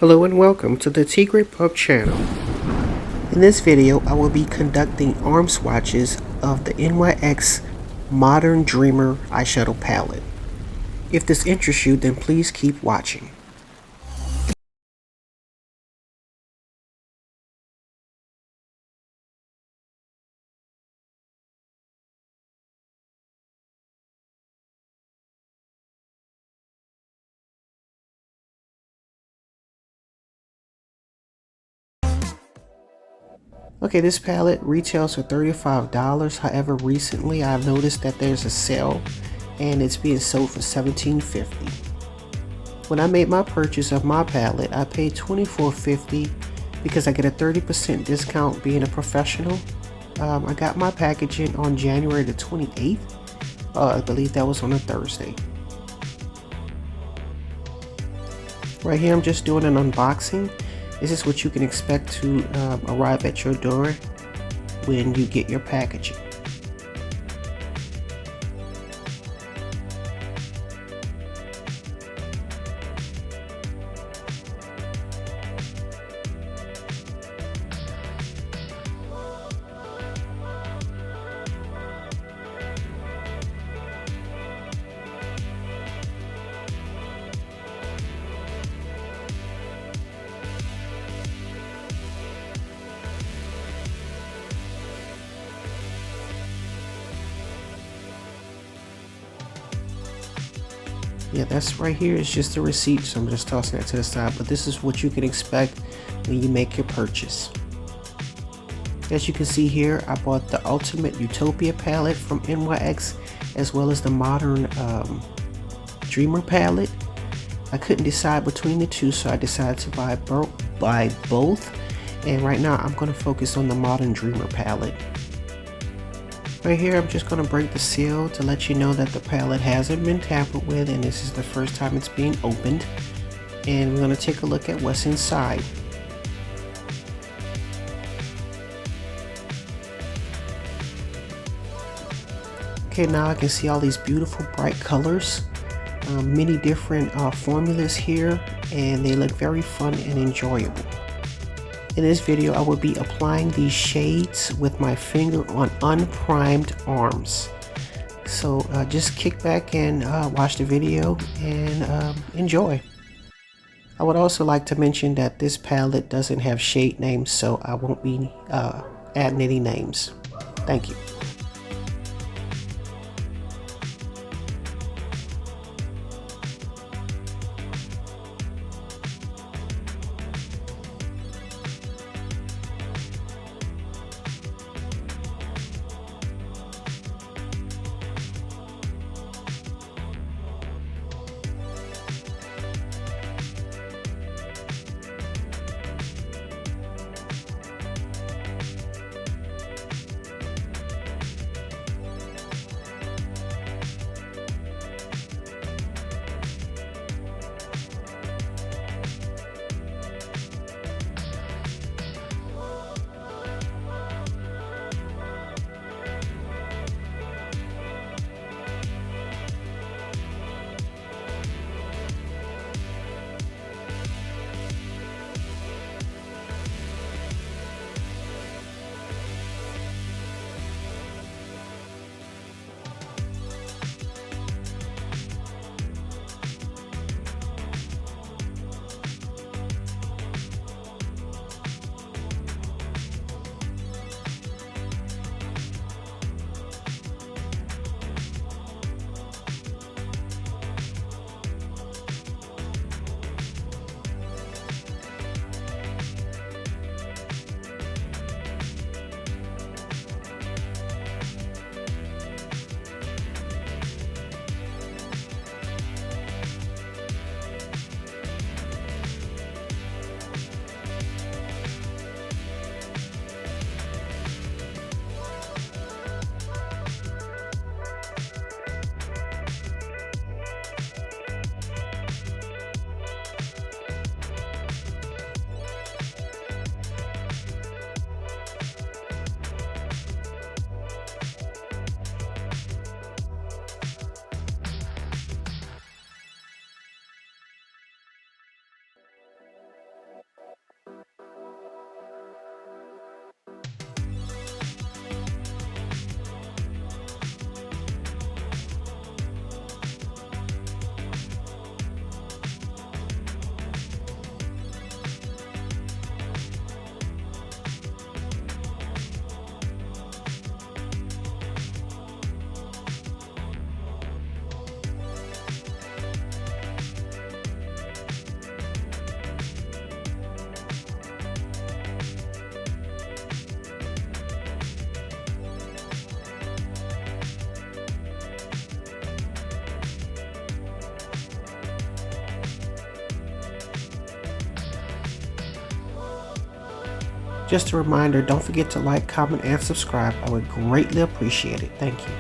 Hello and welcome to the Tigre.pup channel. In this video, I will be conducting arm swatches of the NYX Modern Dreamer eyeshadow palette. If this interests you, then please keep watching. Okay, this palette retails for $35. However, recently I've noticed that there's a sale and it's being sold for $17.50. When I made my purchase of my palette, I paid $24.50 because I get a 30% discount being a professional. I got my packaging on January the 28th. I believe that was on a Thursday. Right here I'm just doing an unboxing. This is what you can expect to arrive at your door when you get your packaging. Yeah, that's right here is just the receipt, so I'm just tossing that to the side, but this is what you can expect when you make your purchase. As you can see here, I bought the Ultimate Utopia palette from NYX as well as the Modern Dreamer palette. I couldn't decide between the two, so I decided to buy both, and right now I'm going to focus on the Modern Dreamer palette. Right here, I'm just going to break the seal to let you know that the palette hasn't been tampered with and this is the first time it's being opened. And we're going to take a look at what's inside. Okay, now I can see all these beautiful bright colors, many different formulas here, and they look very fun and enjoyable. In this video, I will be applying these shades with my finger on unprimed arms. So just kick back and watch the video and enjoy. I would also like to mention that this palette doesn't have shade names, so I won't be adding any names. Thank you. Just a reminder, don't forget to like, comment, and subscribe. I would greatly appreciate it. Thank you.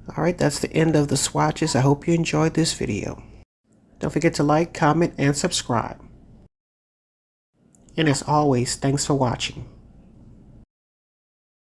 Alright, that's the end of the swatches. I hope you enjoyed this video. Don't forget to like, comment, and subscribe. And as always, thanks for watching.